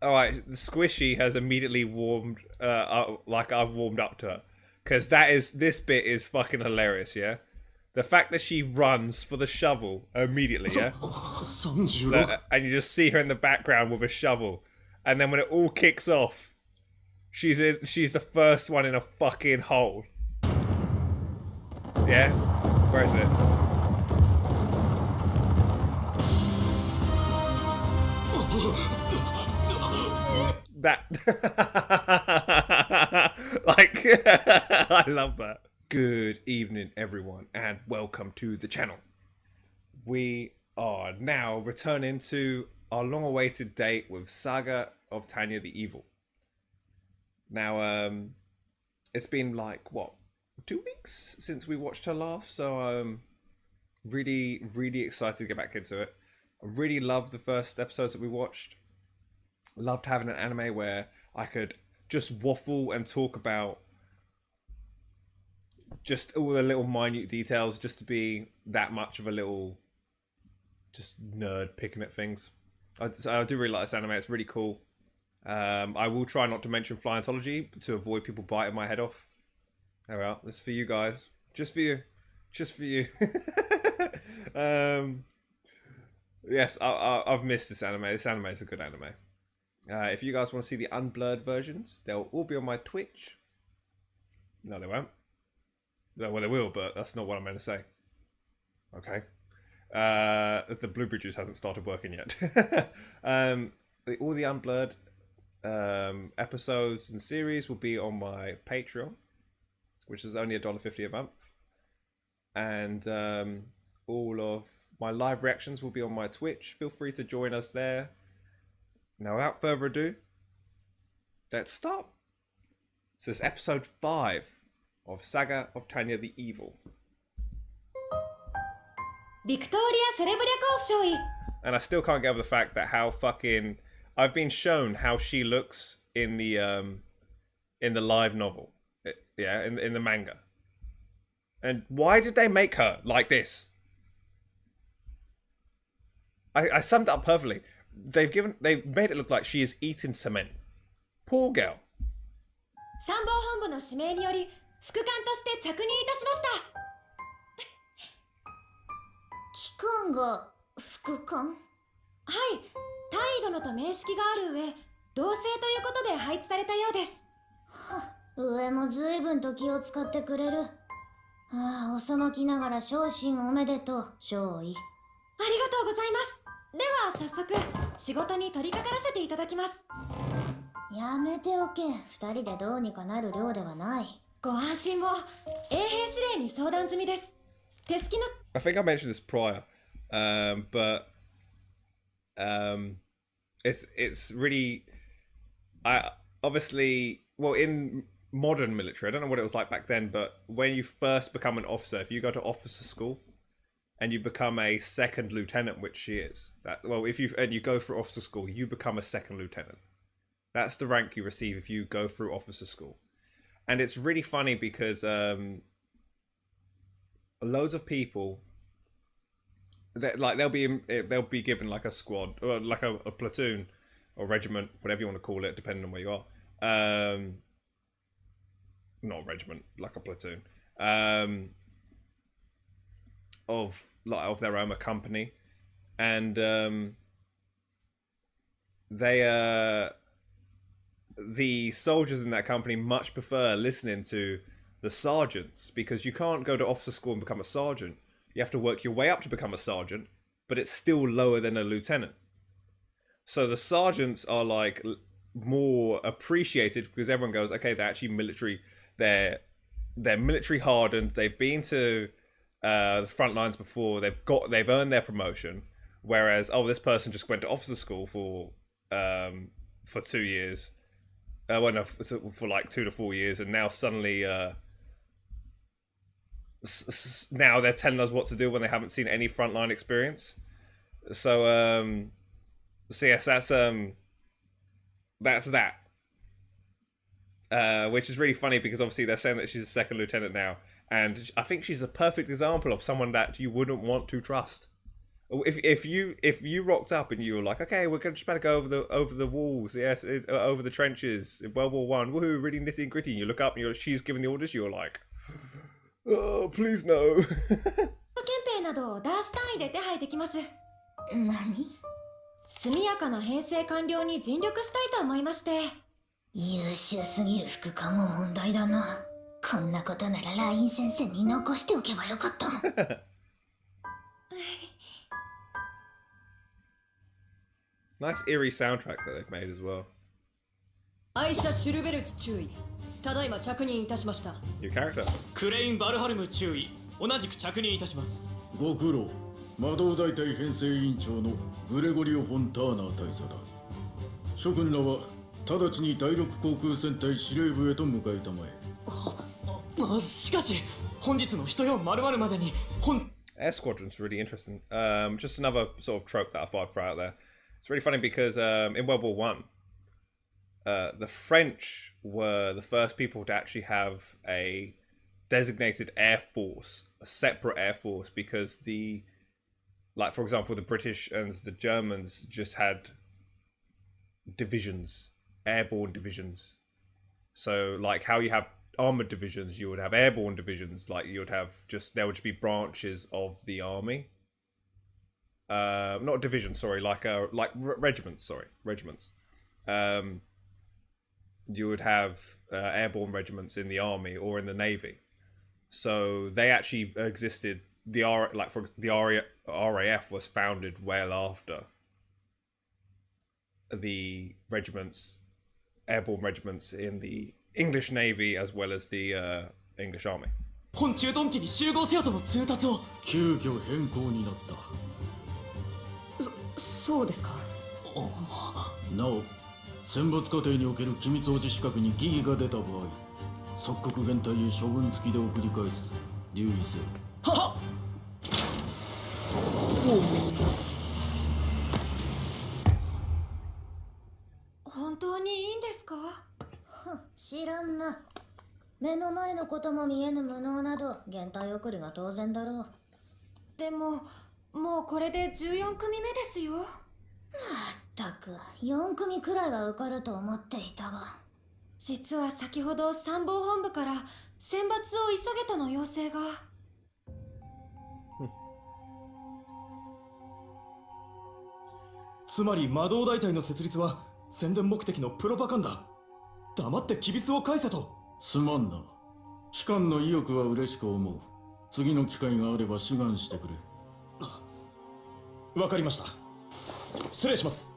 All right, the squishy has immediately warmed, like I've warmed up to her, because this bit is fucking hilarious. Yeah, the fact that she runs for the shovel immediately. Yeah, 36 and you just see her in the background with a shovel, and then when it all kicks off, she's the first one in a fucking hole. Yeah, where is it? That like I love that. Good evening everyone and welcome to the channel. We are now returning to our long-awaited date with Saga of Tanya the Evil. Now it's been like what, 2 weeks since we watched her last, so I'm really excited to get back into it. I really loved the first episodes that we watched. Loved having an anime where I could just waffle and talk about just all the little minute details, just to be that much of a little just nerd picking at things. I do really like this anime. It's really cool. I will try not to mention Flyentology to avoid people biting my head off. Oh well, this is for you guys. Just for you. Just for you. Yes, I've missed this anime. This anime is a good anime. If you guys want to see the unblurred versions, they'll all be on my Twitch. No, they won't. No, well, they will, but that's not what I meant to say. Okay. The Blueberry Juice hasn't started working yet. All the unblurred episodes and series will be on my Patreon, which is only $1.50 a month. And all of my live reactions will be on my Twitch. Feel free to join us there. Now, without further ado, let's start. So this is episode 5 of Saga of Tanya the Evil. And I still can't get over the fact that how fucking I've been shown how she looks in the live novel, yeah, in the manga. And why did they make her like this? I summed it up perfectly. They've made it look like she is eating cement. Poor girl. 参謀本部の指名により副官として着任いたしました期間が副官はい大尉殿と面識がある上同姓ということで配置されたようです上も随分と気を使ってくれるああ遅まきながら昇進おめでとう少尉ありがとうございますでは早速仕事に取り掛からせていただきますやめておけ二人でどうにかなる量ではないご安心を衛兵司令に相談済みです手すきの I think I mentioned this prior, but it's really obviously in modern military. I don't know what it was like back then, but when you first become an officer, if you go to officer school and you become a second lieutenant, which she is, if you go through officer school, you become a second lieutenant. That's the rank you receive if you go through officer school. And it's really funny because loads of people they'll be given like a squad or like a platoon or regiment, whatever you want to call it, depending on where you are. Not regiment, like a platoon. Of their own, a company, and the soldiers in that company much prefer listening to the sergeants because you can't go to officer school and become a sergeant. You have to work your way up to become a sergeant, but it's still lower than a lieutenant. So the sergeants are like more appreciated because everyone goes, okay, they're actually military. They're military hardened. They've been to the front lines before. They've earned their promotion. Whereas, this person just went to officer school for 2 years. For like 2 to 4 years, and now suddenly now they're telling us what to do when they haven't seen any frontline experience. So yes, that's that. Which is really funny because obviously they're saying that she's a second lieutenant now, and I think she's a perfect example of someone that you wouldn't want to trust. If you rocked up and you were like, okay, we're just about to go over the walls, yes, over the trenches in World War One, woohoo, really nitty and gritty. And you look up and she's giving the orders. You're like, oh, please no. 憲兵などをダース単位で手配できます。何？速やかな編成完了に尽力したいと思いまして。優秀すぎる副官も問題だな。こんなことならライン先生に残しておけばよかった。Nice eerie soundtrack that they've made as well. 愛車シュルベルツ注意。ただいま着任いたしました。Your character. クレイン・バルハルム注意。同じく着任いたします。ご苦労。魔導大隊編成委員長のグレゴリオ・フォンターナー大佐だ。諸君らは直ちに第6航空戦隊司令部へと向かいたまえ。しかし、本日の人よ〇〇までにAir Squadron's really interesting. Just another sort of trope that I thought I'd throw out there. It's really funny because in World War One, the French were the first people to actually have a designated air force, a separate air force, because for example, the British and the Germans just had divisions, airborne divisions. So like how you have armored divisions, you would have airborne divisions. Like you would have there would just be branches of the army. Not divisions, sorry, regiments. Sorry, regiments. You would have airborne regiments in the army or in the navy. So they actually existed. The RAF was founded well after the regiments, airborne regiments in the English Navy as well as the English Army. 本駐屯地に集合せよとの通達を。急遽変更になった。そうですか。なお、選抜過程における機密保持資格に疑義が出た場合、即刻現隊へ処分付きで送り返す。留意せよ。はっ。本当にいいんですか？知らんな。目の前のことも見えぬ無能など現隊送りが当然だろう。でももうこれで14組目ですよ。まったく4組くらいは受かると思っていたが、実は先ほど参謀本部から選抜を急げとの要請が。つまり魔導大隊の設立は宣伝目的のプロパガンダ。黙ってキビスを返せと。すまんな。機関の意欲は嬉しく思う。次の機会があれば志願してくれ。わかりました。失礼します。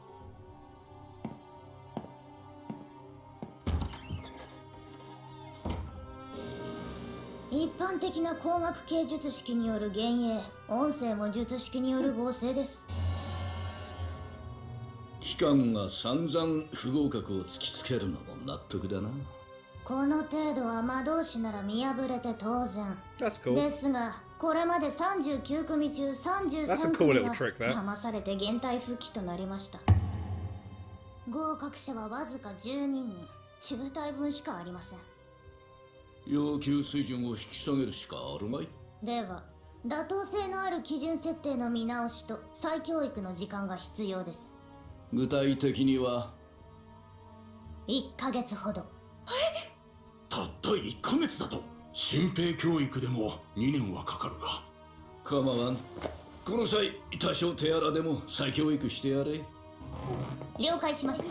一般的な光学系術式による幻影、音声も術式による合成です。機関が散々不合格を突きつけるのも納得だな。この程度は魔導士なら見破れて当然。That's cool. ですが、これまで39組中33組が騙されて現隊復帰となりました。合格者はわずか12人、中隊分しかありません。要求水準を引き下げるしかあるまい。では、妥当性のある基準設定の見直しと再教育の時間が必要です。具体的には1ヶ月ほど。たった1ヶ月だと。新兵教育でも2年はかかるが。構わん。この際多少手荒でも再教育してやれ。了解しました。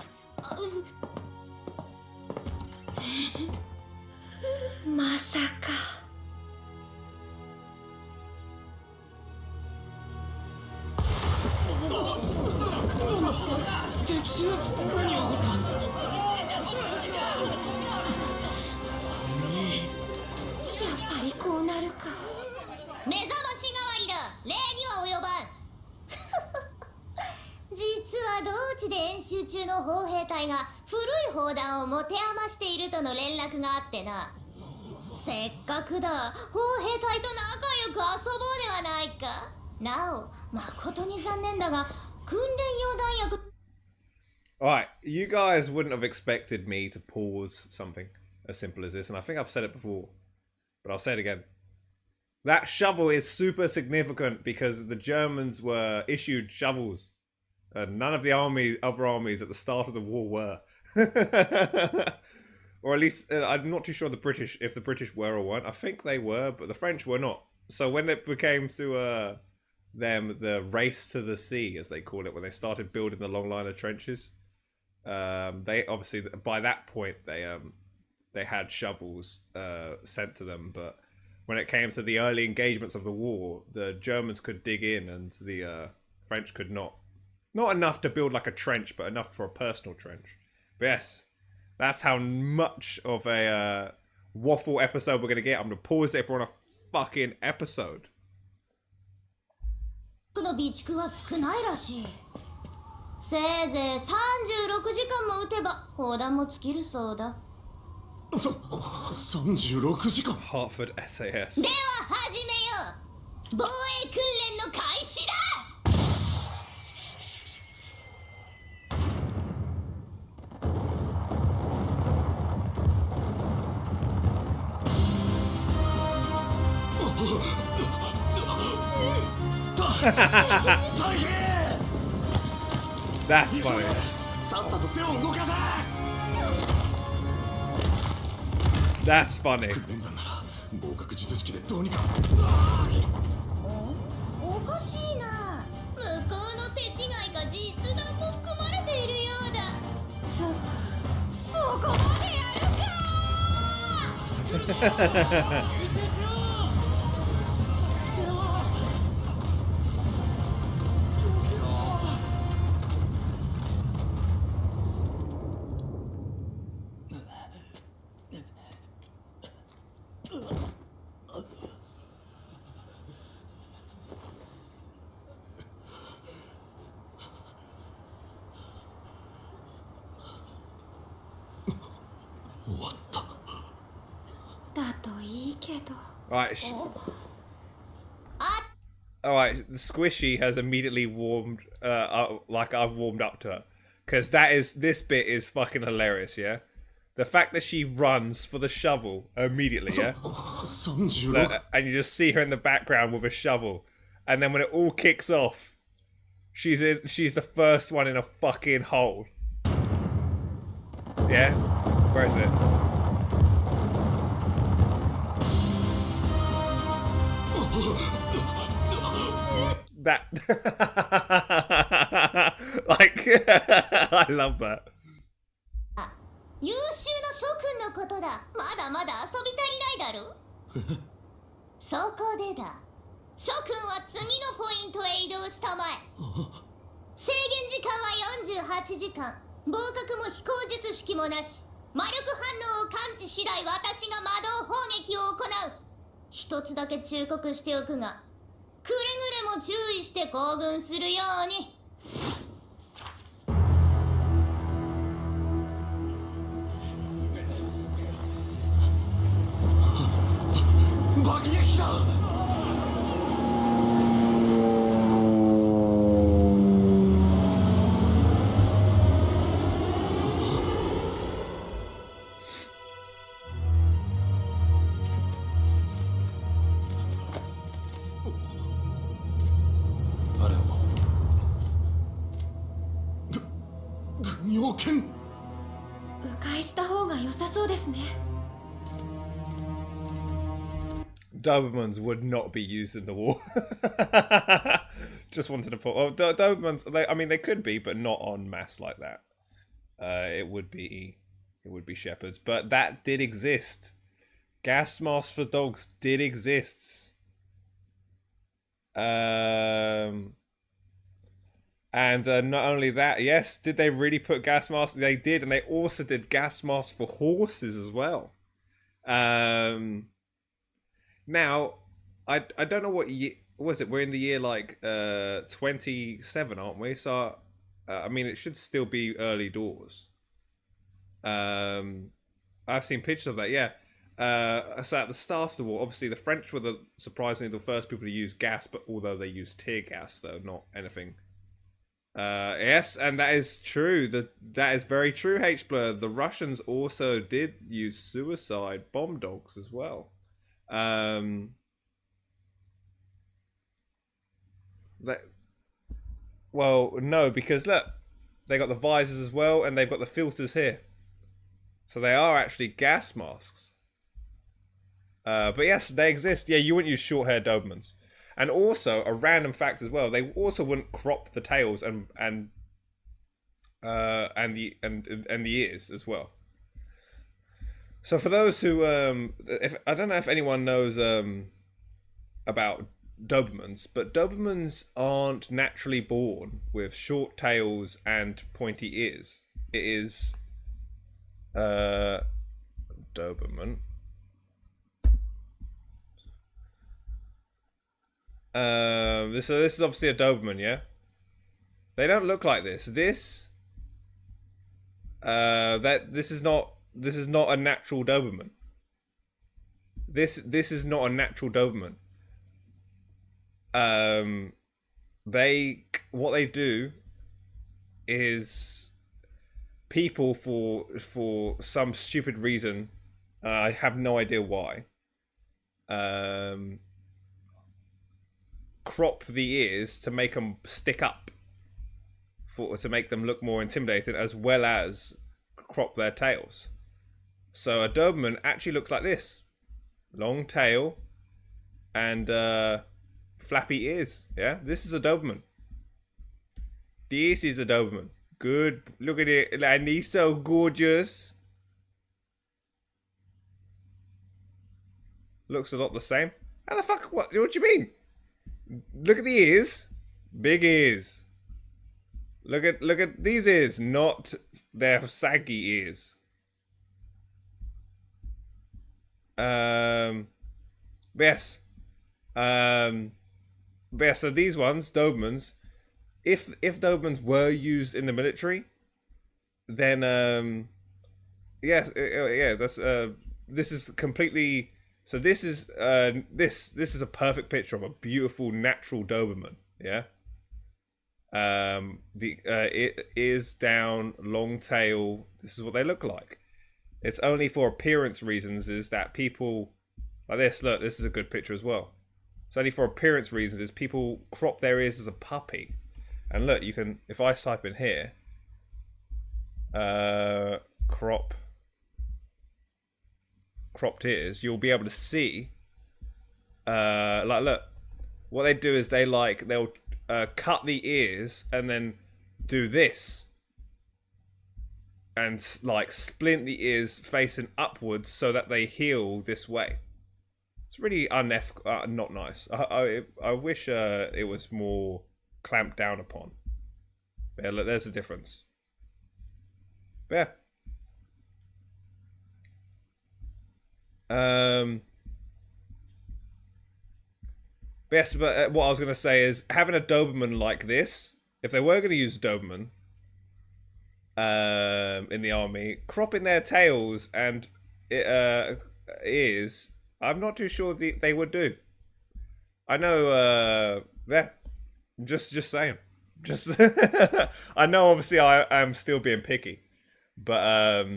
まさか。敵襲？何が起こった？やっぱりこうなるか。目覚まし代わりだ。礼には及ばん。実は同地で演習中の砲兵隊が古い砲弾を持て余しているとの連絡があってな。せっかくだ、砲兵隊と仲良く遊ぼうではないか。なお、誠に残念だが訓練用弾薬。Alright, you guys wouldn't have expected me to pause something as simple as this, and I think I've said it before, but I'll say it again. That shovel is super significant because the Germans were issued shovels. None of the other armies at the start of the war were. Or at least, I'm not too sure if the British were or weren't. I think they were, but the French were not. So when it became to them, the race to the sea, as they call it, when they started building the long line of trenches, they obviously, by that point, they had shovels sent to them. But when it came to the early engagements of the war, the Germans could dig in and the French could not. Not enough to build like a trench, but enough for a personal trench. But yes, that's how much of a waffle episode we're going to get. I'm going to pause it if we're on a fucking episode. の備蓄は少ないらしい。せいぜい36時間も撃てば砲弾も尽きるそうだ。36時間 Hartford SAS. では始めよう。防衛訓練の開始だ。That's funny. さっさと手を動かせ That's funny. 訓練団なら合格術式でどうにかおかしいな。向こうの手違いか実弾も含まれているようだ。そこまでやるか。集中しろ。Alright. Alright, the squishy has immediately warmed, like I've warmed up to her. Because this bit is fucking hilarious, yeah? The fact that she runs for the shovel immediately, yeah? And you just see her in the background with a shovel. And then when it all kicks off, she's the first one in a fucking hole. Yeah? Where is it? That like I love that. 優秀な諸君のことだ。まだまだ遊び足りないだろ。そこでだ。諸君は次のポイントへ移動したまえ。制限時間は48時間。合格も飛行術式もなし。魔力反応を感知次第私が魔導砲撃を行う。一つだけ忠告しておくが、くれぐれも注意して行軍するように。爆撃だ。迂回した方が良さそうですね。Dobermans would not be used in the war. Just wanted to put. Oh, Dobermans. I mean, they could be, but not en masse like that. It would be shepherds, but that did exist. Gas masks for dogs did exist. And not only that, yes, did they really put gas masks? They did, and they also did gas masks for horses as well. Now, I don't know what year was it. We're in the year like 27, aren't we? So, I mean, it should still be early doors. I've seen pictures of that. Yeah. So at the start of the war, obviously the French were surprisingly the first people to use gas, but although they used tear gas, though not anything. Yes, and that is true. That is very true, H-Blur. The Russians also did use suicide bomb dogs as well. Well, no, because look, they got the visors as well, and they've got the filters here. So they are actually gas masks. But yes, they exist. Yeah, you wouldn't use short-haired Dobermans. And also, a random fact as well, they also wouldn't crop the tails and the ears as well. So for those who if I don't know if anyone knows about Dobermans, but Dobermans aren't naturally born with short tails and pointy ears. It is Doberman. This is obviously a Doberman, yeah. They don't look like this. This is not a natural Doberman. This is not a natural Doberman. What they do is people for some stupid reason, I have no idea why, crop the ears to make them stick up, to make them look more intimidating, as well as crop their tails. So a Doberman actually looks like this: long tail and flappy ears. Yeah, this is a Doberman. This is a Doberman. Good. Look at it, and he's so gorgeous. Looks a lot the same. How the fuck? What do you mean? Look at the ears. Big ears. Look at these ears, not their saggy ears. Yes. Yes, so these ones, Dobermans, if Dobermans were used in the military, then yes, that's this is completely. So this is this is a perfect picture of a beautiful natural Doberman. Yeah. It is down, long tail. This is what they look like. It's only for appearance reasons is that people like this. Look, this is a good picture as well. It's only for appearance reasons is people crop their ears as a puppy. And look, you can, if I type in here, cropped ears, you'll be able to see, like, look, what they do is they'll cut the ears and then do this. And, like, splint the ears facing upwards so that they heal this way. It's really unethical, not nice. I wish it was more clamped down upon. But yeah, look, there's the difference. But yeah. Yes, but what I was going to say is having a Doberman like this, if they were going to use Doberman in the army, cropping their tails and ears, I'm not too sure they would do. I know, yeah, just saying. Just I know obviously I am still being picky. But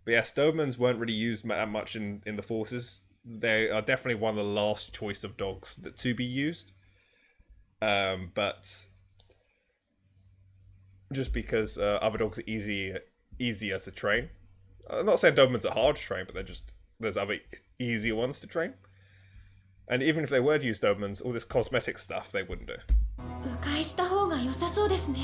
yeah, Dobermans weren't really used that much in the forces. They are definitely one of the last choice of dogs to be used. But just because other dogs are easier to train. I'm not saying Dobermans are hard to train, but there's other easier ones to train. And even if they were to use Dobermans, all this cosmetic stuff they wouldn't do. 迂回した方が良さそうですね。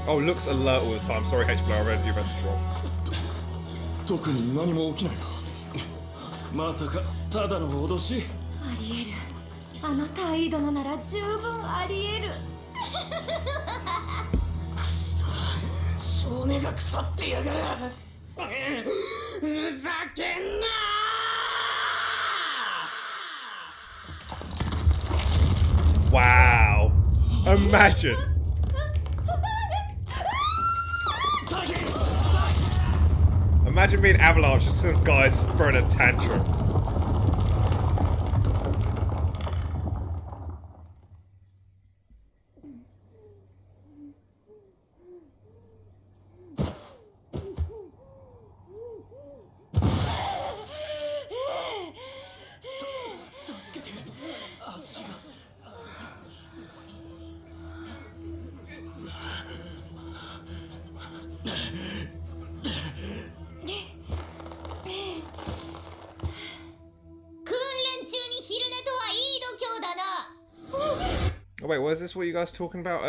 Oh, looks alert all the time. Sorry, H. Blur, I read your message wrong. 特に何も起きないな。まさかただの脅し？ありえる。あの態度のなら十分ありえる。くそ、少年が腐ってやがる。ふざけんな！Wow. Imagine. Imagine being Avalanche and some guys throwing a tantrum. Oh wait, was this what you guys talking about?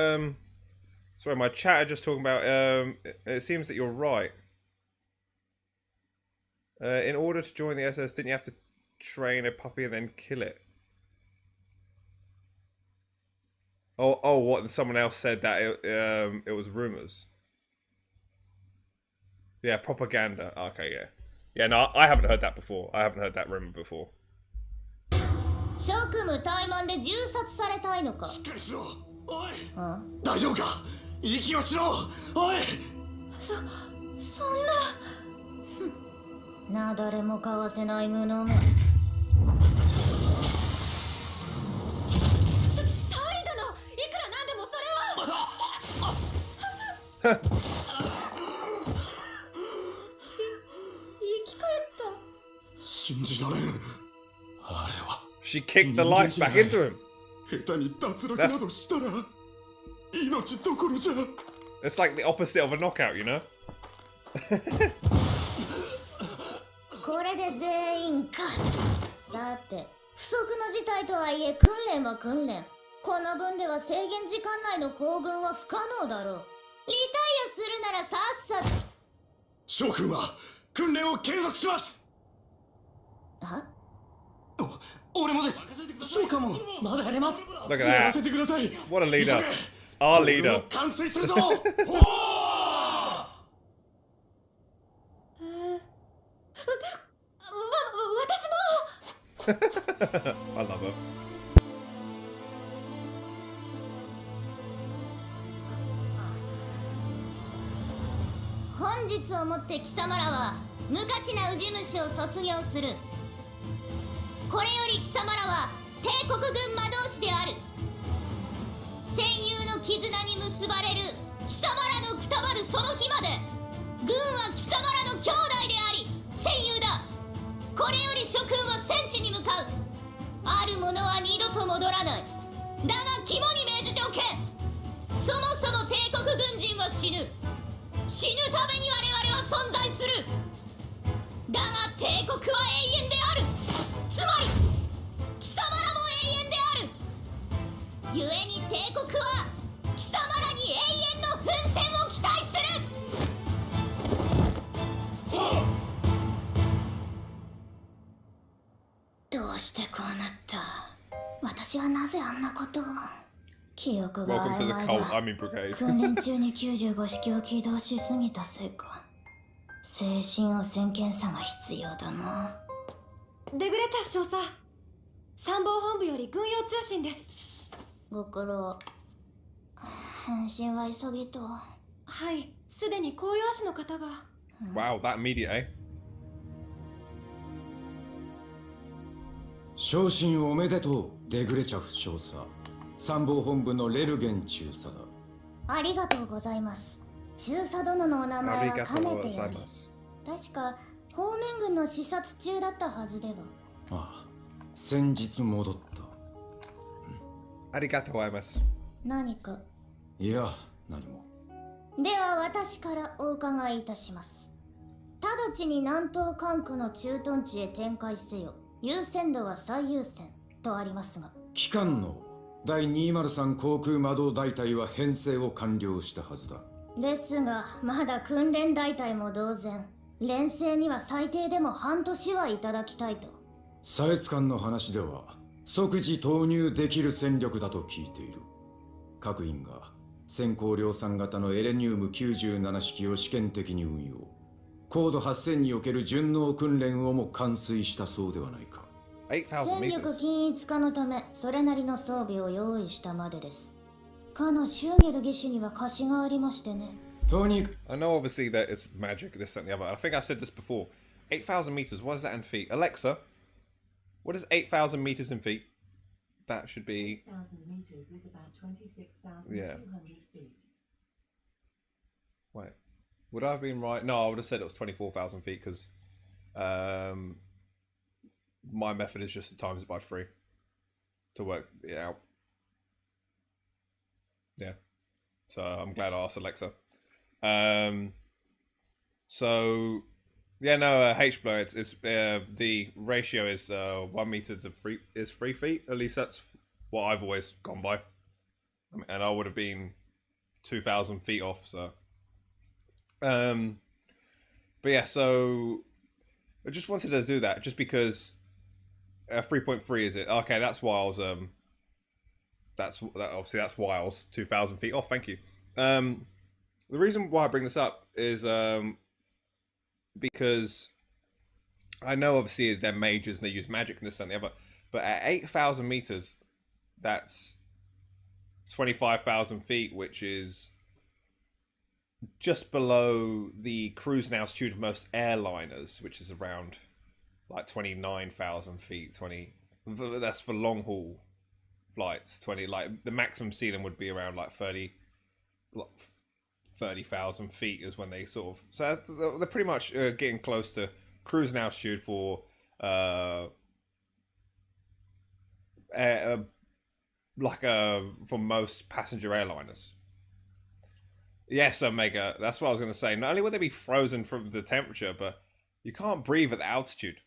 Sorry, my chat are just talking about. It seems that you're right. In order to join the SS, didn't you have to train a puppy and then kill it? Oh, what? Someone else said that it was rumors. Yeah, propaganda. Okay, yeah. Yeah, no, I haven't heard that before. I haven't heard that rumor before. 職務怠慢で銃殺されたいのか。しっかりしろ。おい。あ、大丈夫か。息をしろ。おい。そんな。なだれもかわせない無能め。態度のいくらなんでもそれは。生き返った。信じられん。あれは。 She kicked the lights back into him. 下手に脱落などしたら命どころじゃ。 It's like the opposite of a knockout, you know? これで全員か。さて、不測の事態とはいえ訓練は訓練。この分では制限時間内の行軍は不可能だろう。リタイアするならさっさと。将軍は訓練を継続します。は？俺もです。将官もまだやれます。 Look やら at せ that. てください。 What a leader. Our leader. 完成するぞ。私も。 I love her. 本日をもって貴様らは無価値なウジ虫を卒業する。これより貴様らは帝国軍魔導士である。戦友の絆に結ばれる貴様らのくたばるその日まで、軍は貴様らの兄弟であり戦友だ。これより諸君は戦地に向かう。ある者は二度と戻らない。だが肝に銘じておけ。そもそも帝国軍人は死ぬ。死ぬために我々は存在する。だが帝国は永遠である。つまり貴様らも永遠である。故に帝国は貴様らに永遠の奮戦を期待する。どうしてこうなった。私はなぜあんなことを。記憶が Welcome to 曖 the 昧 cult だ。 army brigade. 訓練中に95式を起動しすぎたせいか。精神汚染検査が必要だな。デグレチャフ少佐、参謀本部より軍用通信です。ご苦労。返信は急ぎと。はい、すでに公用紙の方が。Wow, that immediate, eh? 昇進おめでとう、デグレチャフ少佐。参謀本部のレルゲン中佐だ。ありがとうございます。中佐殿のお名前はかねてより。確か方面軍の視察中だったはずでは。ああ、先日戻った。Arigato gozaimasu. 何か。いや、何も。では私からお伺いいたします。直ちに南東管区の駐屯地へ展開せよ。優先度は最優先とありますが。機関の第203航空魔導大隊は編成を完了したはずだ。ですが、まだ訓練大隊も同然。連成には最低でも半年はいただきたいと。サエツ官の話では即時投入できる戦力だと聞いている。各員が先行量産型のエレニウム97式を試験的に運用。高度8000における順応訓練をも完遂したそうではないか。戦力均一化のためそれなりの装備を用意したまでです。かのシューゲル義手には貸しがありましてね。とにかく I know obviously that it's magic, this, that, and the other. I think I said this before. 8,000 meters, what is that in feet? Alexa, what is 8,000 meters in feet? That should be... 8,000 meters is about 26,200 Yeah. feet. Wait, would I have been right? No, I would have said it was 24,000 feet because my method is just to times it by 3 to work it out. Yeah, so I'm glad I asked Alexa. So yeah, no, H-blow. It's the ratio is 1 meter to 3 feet. At least that's what I've always gone by. and I would have been 2,000 feet off. So, but yeah, so I just wanted to do that just because 3.3 is it? Okay, that's why I was obviously that's why I was 2,000 feet off. Thank you. The reason why I bring this up is because I know obviously they're mages and they use magic and this and the other, but at 8,000 meters, that's 25,000 feet, which is just below the cruising altitude of most airliners, which is around like 29,000 feet. That's for long haul flights. Like the maximum ceiling would be around like 30,000 feet is when they sort of. So they're pretty much getting close to cruising altitude for for most passenger airliners. Yes, Omega. That's what I was going to say. Not only would they be frozen from the temperature, but you can't breathe at the altitude.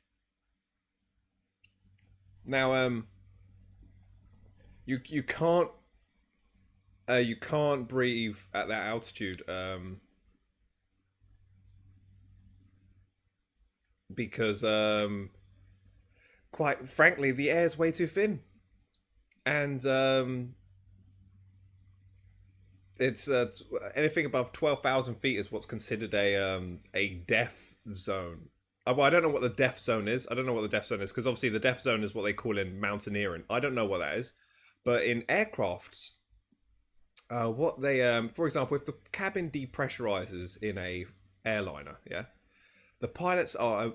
Now, you can't breathe at that altitude because quite frankly, the air is way too thin, and it's anything above 12,000 feet is what's considered a death zone. Well, I don't know what the death zone is. I don't know what the death zone is because obviously the death zone is what they call in mountaineering. I don't know what that is, but in aircrafts, what they for example, if the cabin depressurizes in a airliner, yeah, the pilots are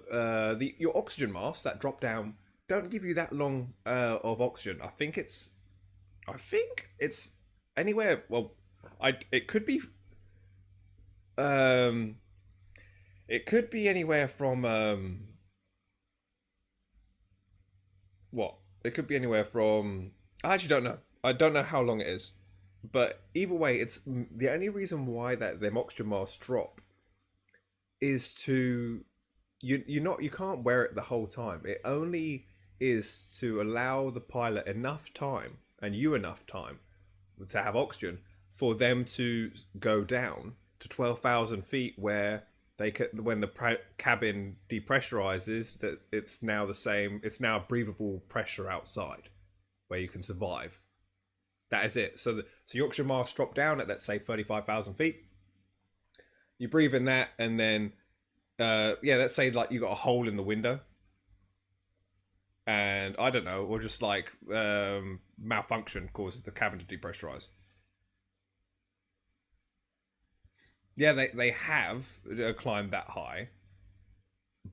your oxygen masks that drop down don't give you that long of oxygen. I think it's anywhere. Well, it could be anywhere from what? It could be anywhere from. I actually don't know. I don't know how long it is, but either way, it's the only reason why that them oxygen masks drop is to you can't wear it the whole time. It only is to allow the pilot enough time and you enough time to have oxygen for them to go down to 12,000 feet where they can, when the cabin depressurizes, that it's now the same. It's now breathable pressure outside where you can survive. That is it. So your oxygen mask drop down at, let's say, 35,000 feet. You breathe in that, and then let's say like you got a hole in the window, and I don't know, or just like malfunction causes the cabin to depressurize. Yeah, they have climbed that high,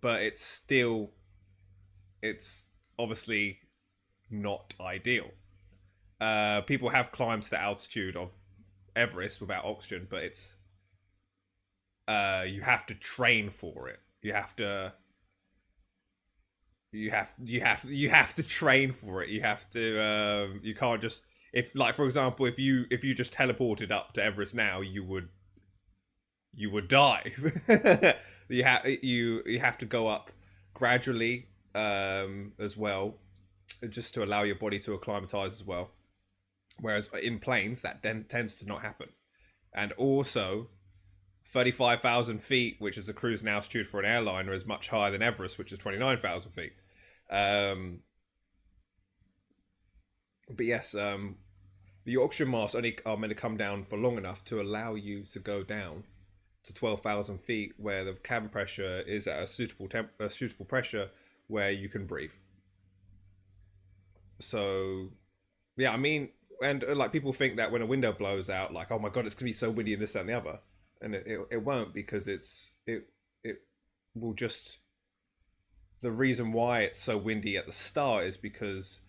but it's obviously not ideal. People have climbed to the altitude of Everest without oxygen, but it's you have to train for it. You have to train for it. You have to you can't just, if like for example, if you just teleported up to Everest now, you would die. you have to go up gradually as well, just to allow your body to acclimatize as well. Whereas in planes, that then tends to not happen. And also, 35,000 feet, which is the cruising altitude for an airliner, is much higher than Everest, which is 29,000 feet. But yes, the oxygen masks only are meant to come down for long enough to allow you to go down to 12,000 feet, where the cabin pressure is at a suitable pressure where you can breathe. So, yeah, I mean, and like people think that when a window blows out, like, oh my god, it's gonna be so windy and this, that, and the other, and it won't, because it will just. The reason why it's so windy at the start is because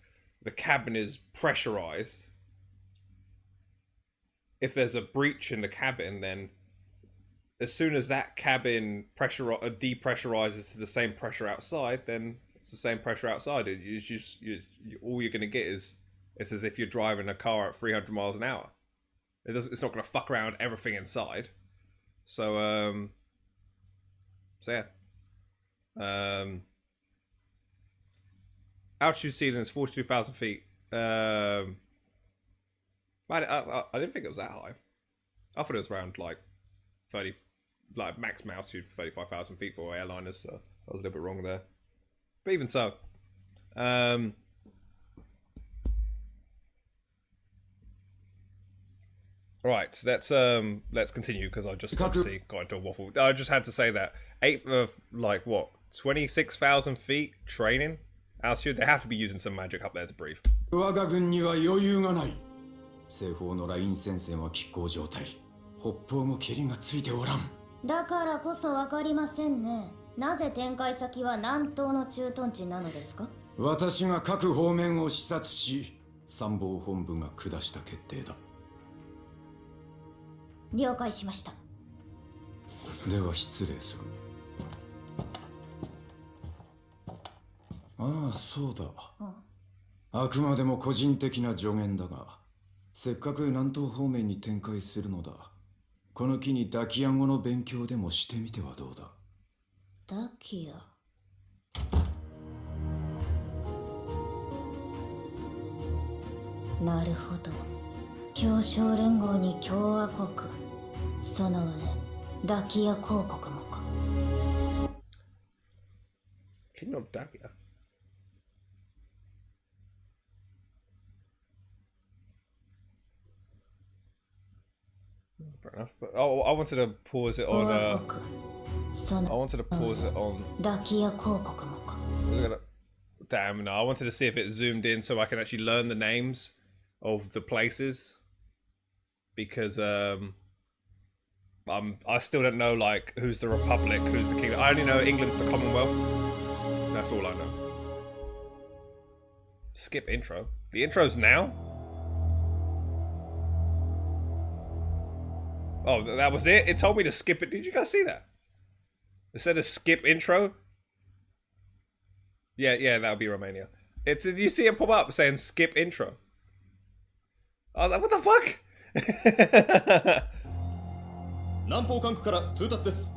the cabin is pressurized. If there's a breach in the cabin, then as soon as that cabin depressurizes to the same pressure outside, then it's the same pressure outside. All you're going to get is, it's as if you're driving a car at 300 miles an hour. It's not going to fuck around everything inside. So yeah. Altitude ceiling is 42,000 feet. I didn't think it was that high. I thought it was around like 30, like max altitude 35,000 feet for airliners. So I was a little bit wrong there. But even so, right. Let's continue because I just obviously got into a waffle. I just had to say that 26,000 feet training altitude. They have to be using some magic up there to breathe. 我が軍には余裕がない。西方のライン戦線は拮抗状態。北方も蹴りがついておらん。だからこそわかりませんね。なぜ展開先は南東の駐屯地なのですか？私が各方面を視察し、参謀本部が下した決定だ。了解しました。では失礼する。ああ、そうだ。あくまでも個人的な助言だが、せっかく南東方面に展開するのだ。この機にダキアン語の勉強でもしてみてはどうだ。ダキア。なるほど。協商連合に共和国、その上ダキア公国もか。Kingdom of Dakia. Fair enough. But I wanted to pause it on. I wanted to pause it on. Dakia公国もか。Damn, no! I wanted to see if it zoomed in so I can actually learn the names of the places, because I still don't know like who's the Republic, who's the Kingdom. I only know England's the Commonwealth. That's all I know. Skip intro. The intro's now. Oh, that was it? It told me to skip it. Did you guys see that? It said a skip intro. Yeah, that would be Romania. Did you see it pop up saying skip intro? I was like, what the fuck? 南方管区から通達です。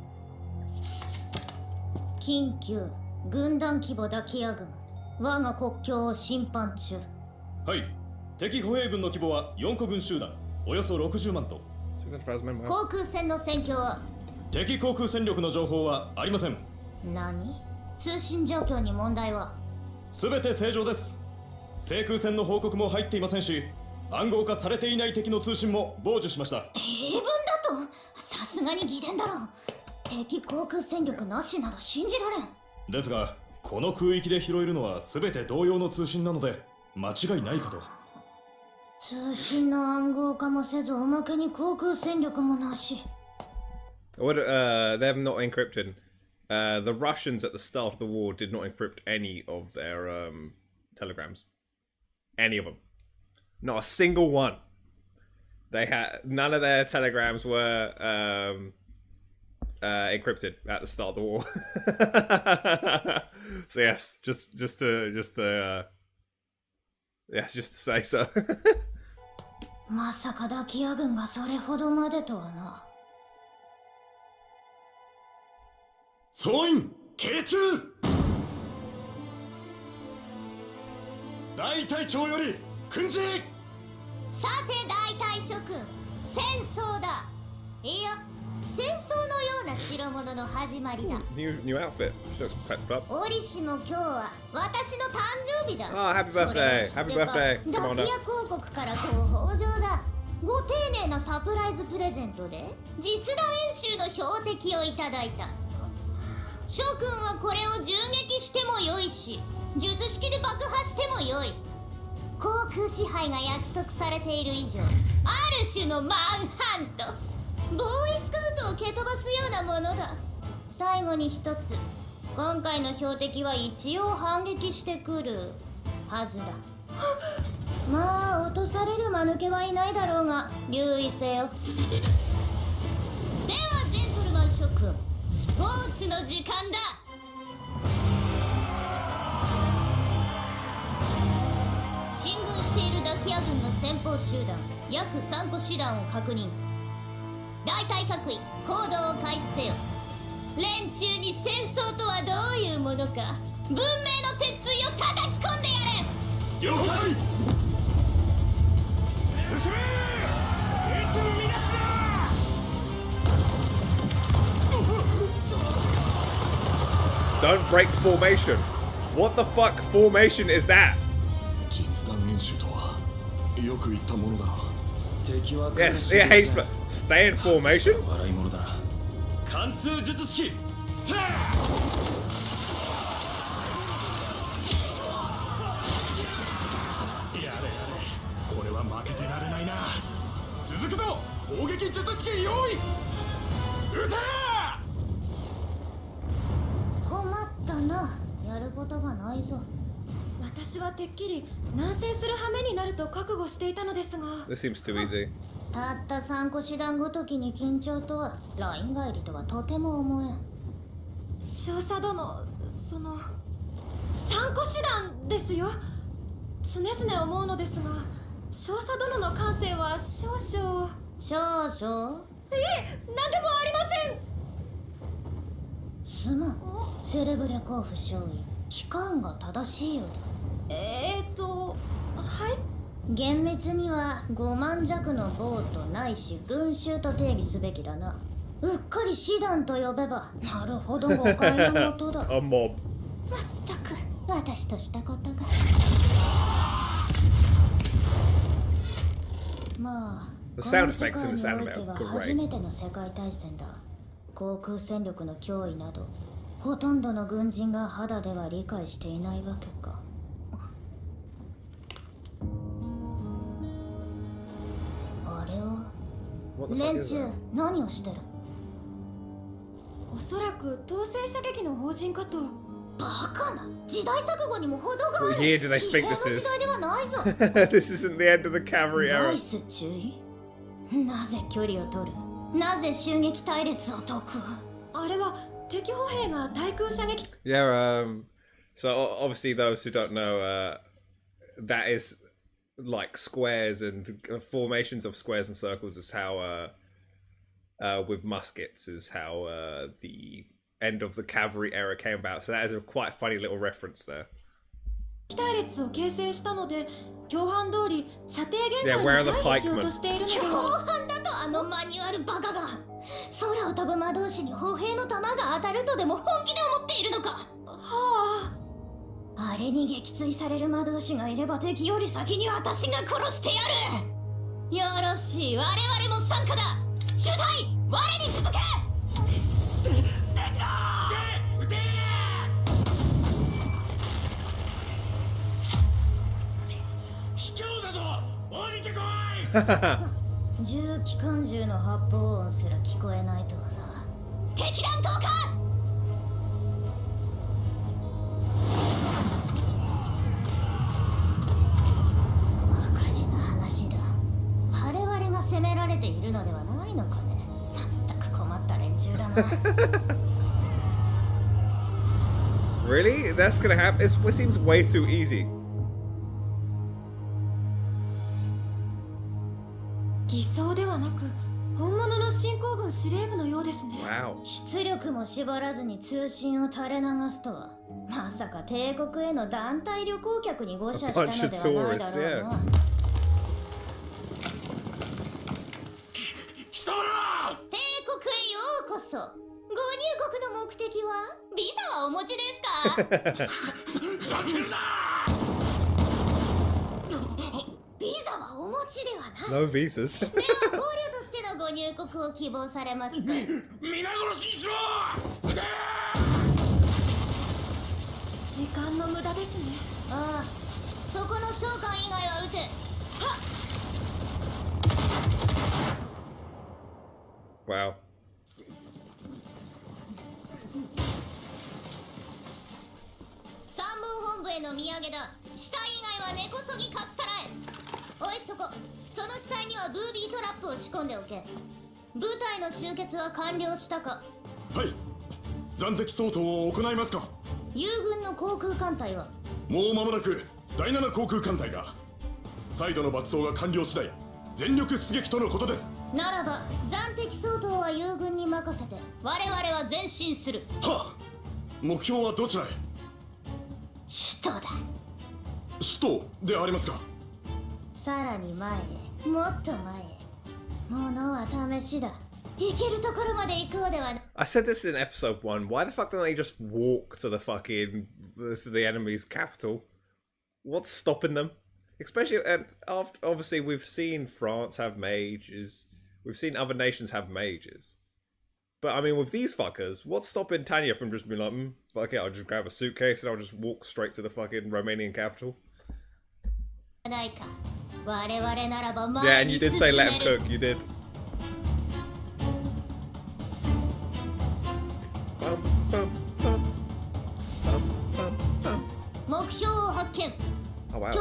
緊急軍団規模ダキア軍、我が国境を侵犯中。はい。敵歩兵軍の規模は4個軍集団、およそ60万と。航空戦の戦況は？敵航空戦力の情報はありません。何？通信状況に問題は？すべて正常です。制空戦の報告も入っていませんし、暗号化されていない敵の通信も傍受しました。英文だと？さすがに偽伝だろ。敵航空戦力なしなど信じられん。ですが、この空域で拾えるのはすべて同様の通信なので間違いないかと。通信の暗号化もせず、おまけに航空戦力もなし。What? They're not encrypted. The Russians at the start of the war did not encrypt any of their telegrams. Any of them. Not a single one. They had none of their telegrams were encrypted at the start of the war. So yes, just to say so. まさかダキア軍がそれほどまでとはな。総員傾注。大隊長より訓示。さて大隊諸君、戦争だ。いや、戦争のような代物の始まりだ。New outfit. She looks pepped up. 折しも今日は私の誕生日だ。Oh, happy birthday! Happy birthday! Come on ダ up. キア公国からご法上だ。ご丁寧なサプライズプレゼントで実弾演習の標的をいただいた。諸君はこれを銃撃してもよいし、術式で爆破してもよい。航空支配が約束されている以上、ある種のマンハント、ボーイスカウトを蹴飛ばすようなものだ。最後に一つ、今回の標的は一応反撃してくるはずだ。まあ落とされる間抜けはいないだろうが、留意せよ。ではジェントルマン諸君、スポーツの時間だ。進軍しているダキア軍の先鋒集団約3個師団を確認。大隊各位行動を開始せよ。連中に戦争とはどういうものか文明の鉄槌を叩き込んでやれ。了解。進め Don't break formation. What the fuck formation is that? 実弾演習とはよく言ったものだな。 Yes, yeah, stay in formation? 笑い物だな。貫通術式。やれやれ、これは負けてられないな。続くぞ、砲撃術式用意。撃て。困ったな。やることがないぞ。私はてっきり南征する羽目になると覚悟していたのですが。 This seems too easy. たった3個師団ごときに緊張とはライン帰りとはとても思えん。少佐殿、その三個師団ですよ。常々思うのですが、少佐殿の感性は少々。少々？いえ、何でもありません。すまん、セレブレコーフ少尉、期間が正しいようだ。はい。厳密には5万弱のボートないし群衆と定義すべきだな。うっかり師団と呼べばなるほど誤解のもとだ。A mob. まったく私としたことが。まあ The こ sound の世 effects 界 in に this おい anime て are は great. 初めての世界大戦だ。航空戦力の脅威などほとんどの軍人が肌では理解していないわけか。あれは What the fuck 連 is 中 that? 何をしてる？おそらく統制射撃の法人かと。バカな、時代錯誤にも程がある。 What year do they 騎 think 兵の this 時 is? 代ではないぞ。 This isn't the end of the cavalry ナ era. イス注意。なぜ距離を取る？なぜ襲撃隊列を解く？あれは敵歩兵が対空射撃。 Yeah, so obviously those who don't know, that is like squares and formations of squares and circles is how, with muskets is how the end of the cavalry era came about. So that is a quite funny little reference there. 隊列を形成したので、共犯通り射程限 Yeah, 界 where are に the 退避しようとしているので共は。犯だとあのマニュアルバカが。空を飛ぶ魔導士に歩兵の弾が当たるとでも本気で思っているのか。はあ。あれに撃墜される魔導士がいれば敵より先に私が殺してやる。よろしい、我々も参加だ。中隊、我に続け。敵だ。撃て。卑怯だぞ。降りてこい。重機関銃の発砲音すら聞こえないとはな。敵弾投下。おかしな話だ。我々が責められているのではないのかね。まったく困った連中だな。Really? That's gonna happen? It seems way too easy. 偽装ではなく本物の侵攻軍司令部のようですね。 Wow. 出力も絞らずに通信を垂れ流すとは、まさか帝国への団体旅行客に誤射したのではないだろうな。貴様ら。帝国へようこそ。ご入国の目的はビザはお持ちですか？ふざけるな。ビザはお持ちではない。 No visas. では捕虜としてのご入国を希望されますか？皆殺しにしろ。撃て。時間の無駄ですね。ああ、そこの召喚以外は撃て。はっ。 Wow. 参謀本部への土産だ。死体以外は根こそぎかっさらえ。おいそこ、その死体にはブービートラップを仕込んでおけ。部隊の集結は完了したか？はい。暫敵相当を行いますか。友軍の航空艦隊は？もう間もなく第7航空艦隊が。再度の爆走が完了次第全力出撃とのことです。ならば暫敵相当は友軍に任せて我々は前進する。はっ。目標はどちらへ？首都だ。首都でありますか。さらに前へ、もっと前へ。ものは試しだ。行けるところまで行こうではな。I said this in episode 1. Why the fuck don't they just walk to the enemy's capital? What's stopping them? Especially, and after, obviously, we've seen France have mages. We've seen other nations have mages. But, I mean, with these fuckers, what's stopping Tanya from just being like, fuck it, I'll just grab a suitcase and I'll just walk straight to the fucking Romanian capital? Yeah, and you did say let him cook, you did. Oh, wow.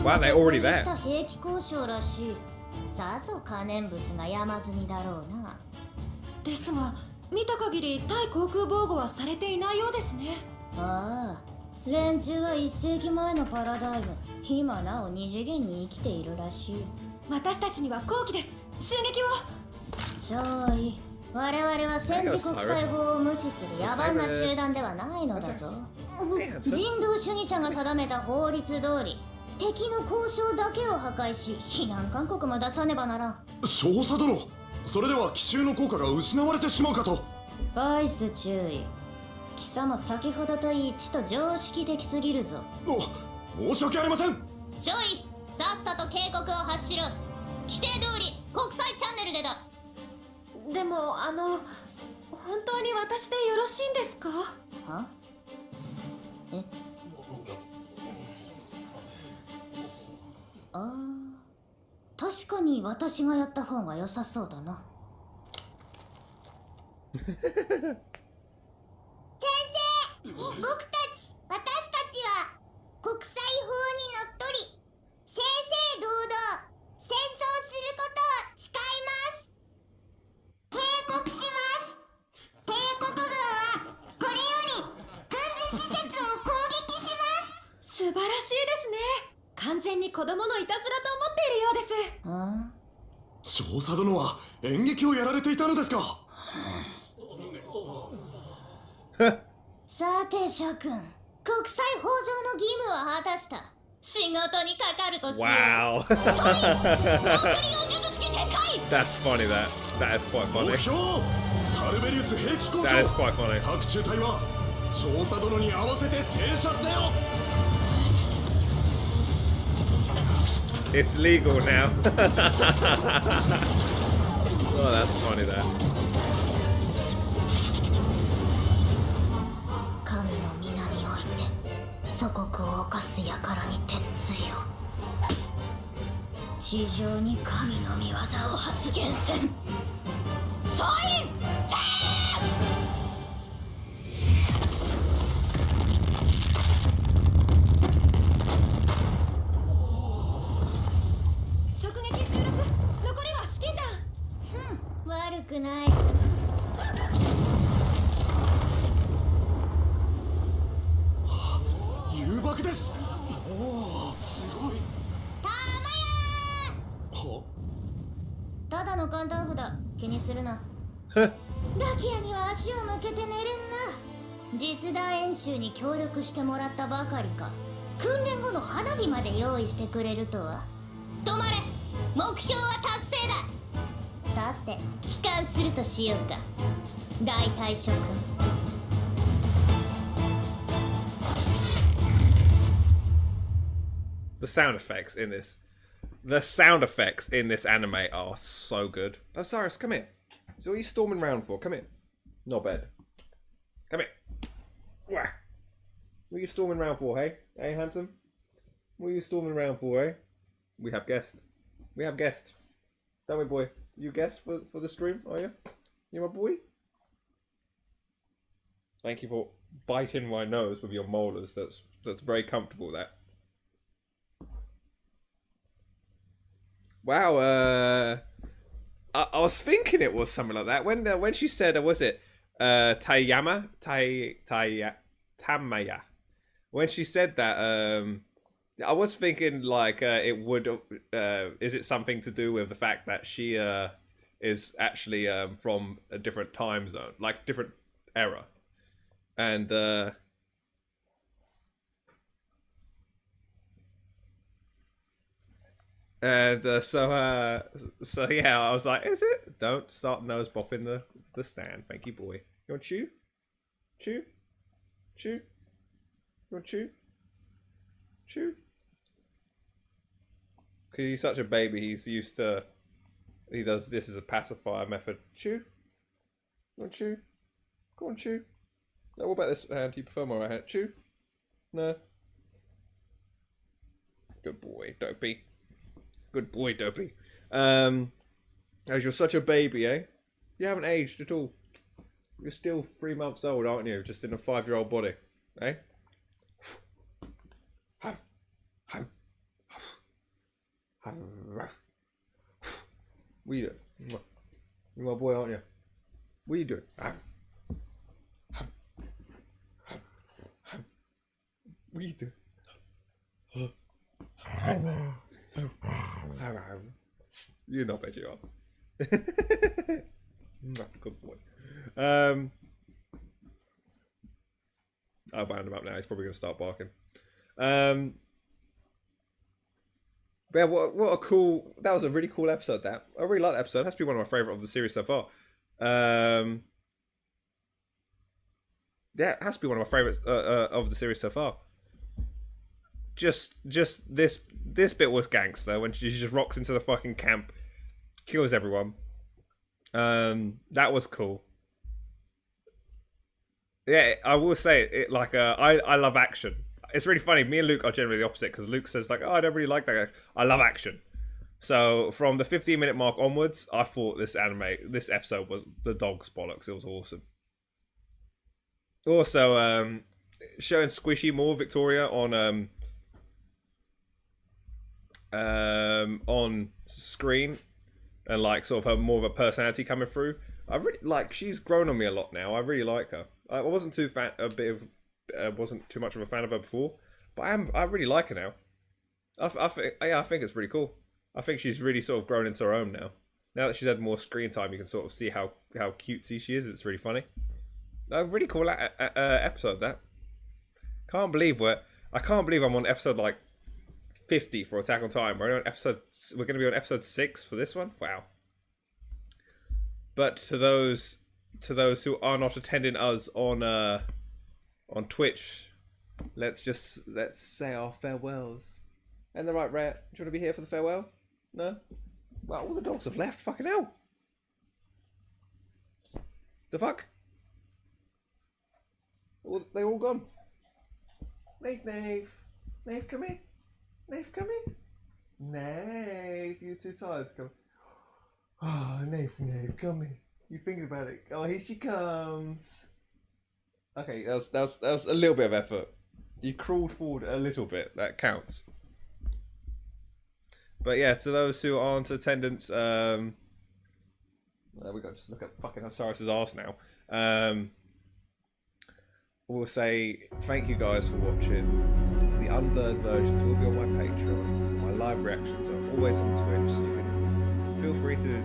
Wow, they're already there. さぞ可燃物が山積みだろうな。ですが、見た限り対航空防護はされていないようですね。ああ、連中は1世紀前のパラダイム、今なお二次元に生きているらしい。私たちには好機です。襲撃を。超いい。我々は戦時国際法を無視する野蛮な集団ではないのだぞ。人道主義者が定めた法律通り、敵の交渉だけを破壊し、避難勧告も出さねばならん。少佐殿、それでは奇襲の効果が失われてしまうかと。バイス注意。貴様先ほどといいちと常識的すぎるぞ。申し訳ありません。少尉、さっさと警告を発しろ。規定通り国際チャンネルでだ。でも本当に私でよろしいんですか？は？え？ああ、確かに私がやった方が良さそうだな。先生、私たちは国際法にのっとり正々堂々戦争することを誓います。警告します。帝国軍はこれより軍事施設を攻撃します。素晴らしいですね。完全に子供のいたずらと思っているようです。ああ、少佐殿は演劇をやられていたのですか？さて諸君、国際法上の義務は果たした。仕事にかかるとしよう。Wow. 長距離を術式展開。 That's funny, that is quite 目 funny. 標ハルベリウス兵器工 That is 場 quite funny. 各中隊は少佐殿に合わせて静車せよ。 It's legal now. Oh, that's funny, that. 神の皆において祖国を犯す輩に鉄槌を。地上に神の御業を発現せん。総員直撃16、残りは試験弾。悪くない。誘爆です。おお、すごい。たまやー。ただの簡単札、気にするな。ダキアには足を向けて寝れんな。実弾演習に協力してもらったばかりか、訓練後の花火まで用意してくれるとは。止まれ、目標は達成だ。さて、帰還するとしようか。大隊諸君。The sound effects in this anime are so good. Osiris, come here. So what are you storming round for? Come here. Not bad. Come here. Wah. What are you storming round for, hey? Hey, handsome? What are you storming round for, eh? We have guest. We have guest. Don't we, boy? You guest for the stream, are you? You my boy? Thank you for biting my nose with your molars. That's very comfortable, that. Wow, I was thinking it was something like that when she said, was it Tamaya? When she said that, I was thinking like it would. Is it something to do with the fact that she is actually from a different time zone, like different era, and. And so yeah, I was like, is it? Don't start nose bopping the stand. Thank you, boy. You want chew? Chew? Chew? You want chew? Chew? Because he's such a baby, he's used to... He does this as a pacifier method. Chew? You want chew? Go on, chew. No, what about this hand? You prefer my right hand? Chew? No. Good boy, Dopey. Good boy, Dopey. As you're such a baby, eh? You haven't aged at all. You're still 3 months old, aren't you? Just in a 5-year-old body, eh? What are you doing? You're my boy, aren't you? What are you doing? What are you doing? You're not bad, you are. Good boy. I'll wind him up now. He's probably going to start barking. But yeah, what a cool... That was a really cool episode, that. I really like that episode. It has to be one of my favourite of the series so far. Yeah, it has to be one of my favourites of the series so far. Just this bit was gangster when she just rocks into the fucking camp, kills everyone. That was cool. Yeah, I will say it like I love action. It's really funny. Me and Luke are generally the opposite because Luke says like, oh, I don't really like that. I love action. So from the 15-minute mark onwards, I thought this episode was the dog's bollocks. It was awesome. Also, showing Squishy more Victoria on screen and like sort of her more of a personality coming through. I really like. She's grown on me a lot now. I really like her. I wasn't too wasn't too much of a fan of her before, but I really like her now. I think it's really cool. I think she's really sort of grown into her own now. Now that she's had more screen time, you can sort of see how cutesy she is. It's really funny. A really cool episode, that. I can't believe I'm on episode like 50 for Attack on Titan. We're going to be on episode 6 for this one. Wow. But to those who are not attending us on Twitch, let's say our farewells. And the right, Rhett, do you want to be here for the farewell? No? Well, all the dogs have left. Fucking hell. The fuck? They're all gone. Nave, come here. Nave, come here. Nave, you're too tired to come. Oh, Nave, come here. You thinking about it? Oh, here she comes. Okay, that was a little bit of effort. You crawled forward a little bit. That counts. But yeah, to those who aren't attendance, there we go. Just look at fucking Osiris's arse now. We'll say thank you guys for watching. The unblurred versions will be on my Patreon. My live reactions are always on Twitch, so you can feel free to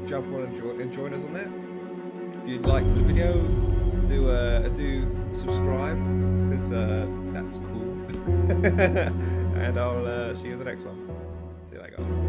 jump on and join us on there. If you'd like the video, do subscribe because that's cool. And I'll see you in the next one. See you later, guys.